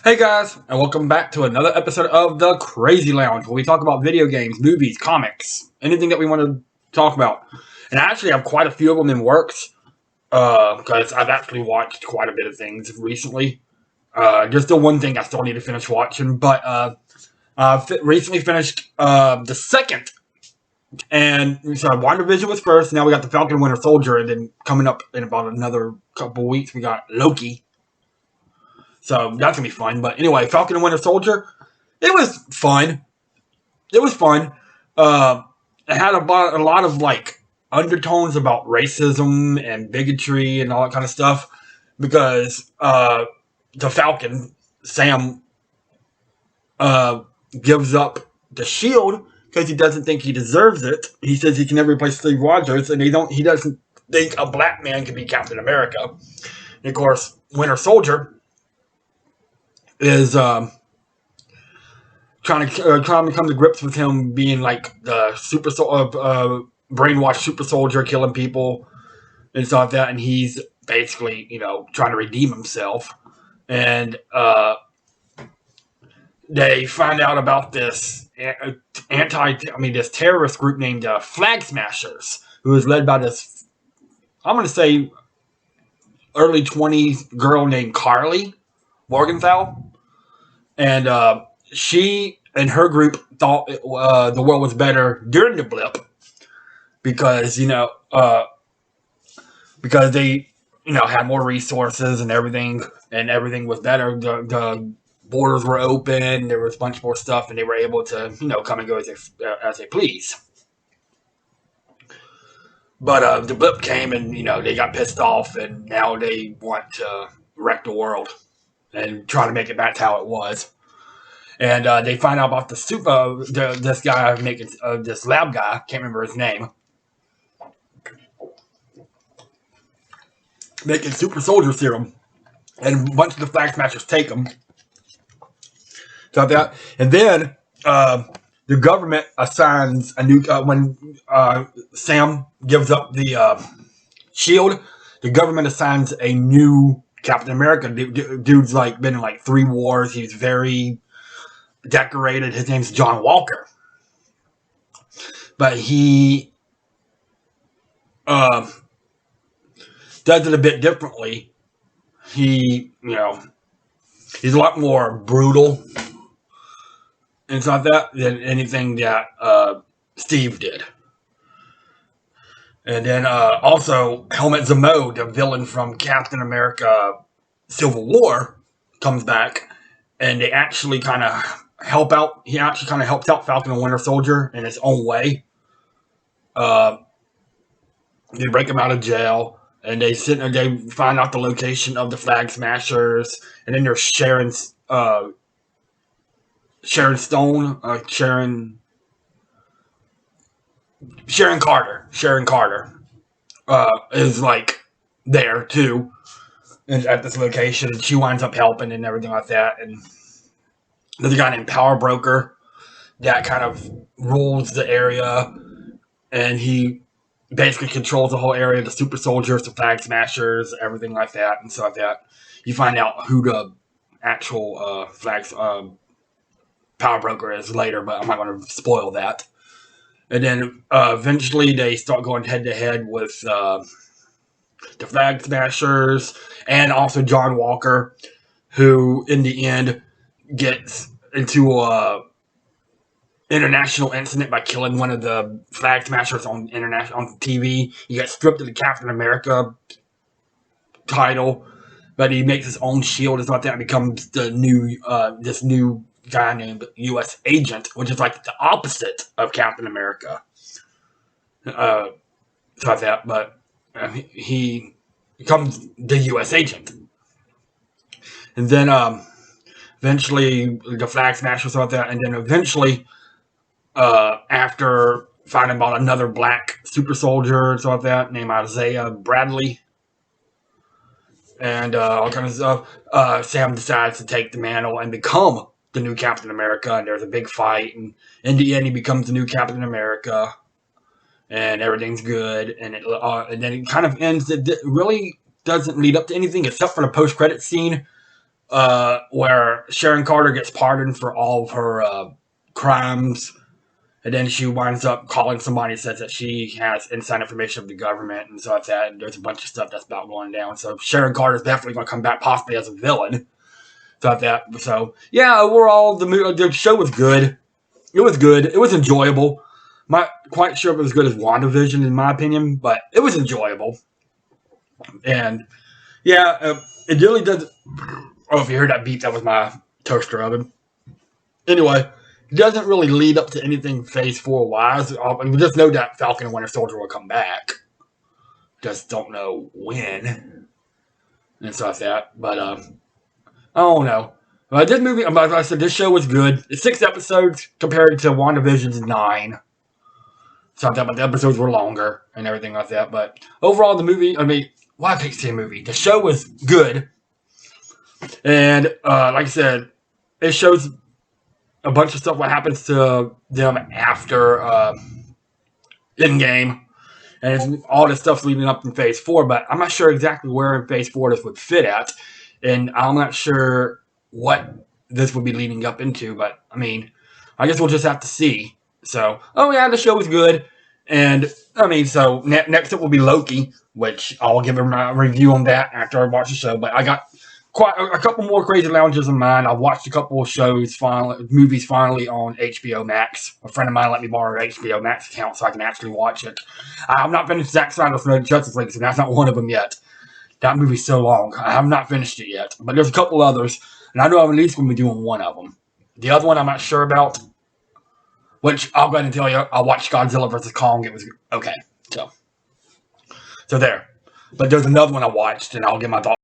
Hey guys, and welcome back to another episode of The Crazy Lounge, where we talk about video games, movies, comics, anything that we want to talk about. And I actually have quite a few of them in works, because I've actually watched quite a bit of things recently. There's still one thing I still need to finish watching, but recently finished the second. And so WandaVision was first, now we got the Falcon Winter Soldier, and then coming up in about another couple weeks, we got Loki. So that's gonna be fun. But anyway, Falcon and Winter Soldier, it was fun. It was fun. Uh, it had a lot of like undertones about racism and bigotry and all that kind of stuff because the Falcon Sam gives up the shield because he doesn't think he deserves it. He says he can never replace Steve Rogers, and he doesn't think a black man can be Captain America. And of course, Winter Soldier is trying to come to grips with him being like the brainwashed super soldier, killing people and stuff like that, and he's basically trying to redeem himself. And they find out about this this terrorist group named Flag Smashers, who is led by this, I'm going to say, early 20s girl named Carly Morgenthau. And she and her group thought the world was better during the blip because because they had more resources and everything was better. The borders were open. There was a bunch more stuff, and they were able to come and go as they please. But the blip came, and they got pissed off, and now they want to wreck the world and try to make it back to how it was. And they find out about this guy making this lab guy, can't remember his name, making super soldier serum, and a bunch of the Flag Smashers take them. So that, and then the government assigns a new when Sam gives up the shield. The government assigns a new Captain America. Dude's like been in like 3 wars. He's very decorated. His name's John Walker, but he does it a bit differently. He's a lot more brutal and stuff like that than anything that Steve did. And then also Helmut Zemo, the villain from Captain America Civil War, comes back, and they actually kind of help out. He actually kind of helps out Falcon and Winter Soldier in his own way. They break him out of jail, and they find out the location of the Flag Smashers, and then there's Sharon Carter is like there too, and at this location, and she winds up helping and everything like that. And there's a guy named Power Broker that kind of rules the area, and he basically controls the whole area, the super soldiers, the Flag Smashers, everything like that, and stuff like that. You find out who the actual Power Broker is later, but I'm not going to spoil that. And then eventually they start going head to head with the Flag Smashers and also John Walker, who in the end gets into a international incident by killing one of the Flag Smashers on TV. He gets stripped of the Captain America title, but he makes his own shield and stuff like that, and becomes the new this new guy named U.S. Agent, which is like the opposite of Captain America. Stuff like that, but he becomes the U.S. Agent, and then eventually the Flag Smashers stuff like that, and then eventually after finding about another black super soldier and stuff like that named Isaiah Bradley and all kinds of stuff, Sam decides to take the mantle and become the new Captain America, and there's a big fight, and in the end he becomes the new Captain America, and everything's good, and then it kind of ends. It really doesn't lead up to anything except for the post-credit scene where Sharon Carter gets pardoned for all of her crimes, and then she winds up calling somebody and says that she has inside information of the government and stuff like that. And there's a bunch of stuff that's about going down. So Sharon Carter's definitely going to come back possibly as a villain. Stuff like that. So yeah, overall the show was good. It was good. It was enjoyable. Not quite sure if it was as good as WandaVision in my opinion, but it was enjoyable. And yeah, it really does. Oh, if you heard that beep, that was my toaster oven. Anyway, it doesn't really lead up to anything Phase 4 wise. We just know that Falcon and Winter Soldier will come back. Just don't know when and stuff like that. But I don't know. This movie, like I said, this show was good. It's 6 episodes compared to WandaVision's 9. So but the episodes were longer and everything like that. But overall, the movie, why can't I say movie? The show was good. And like I said, it shows a bunch of stuff what happens to them after Endgame. And it's all this stuff's leading up in Phase 4, but I'm not sure exactly where in Phase 4 this would fit at. And I'm not sure what this would be leading up into, but I guess we'll just have to see. So, the show was good. And, so next up will be Loki, which I'll give my review on that after I watch the show. But I got quite a couple more crazy lounges in mind. I watched a couple of movies finally on HBO Max. A friend of mine let me borrow an HBO Max account so I can actually watch it. I've not finished Zack Snyder's Justice League, so that's not one of them yet. That movie's so long. I have not finished it yet. But there's a couple others, and I know I'm at least going to be doing one of them. The other one I'm not sure about, which I'll go ahead and tell you, I watched Godzilla vs. Kong. It was okay. So there. But there's another one I watched, and I'll get my thoughts.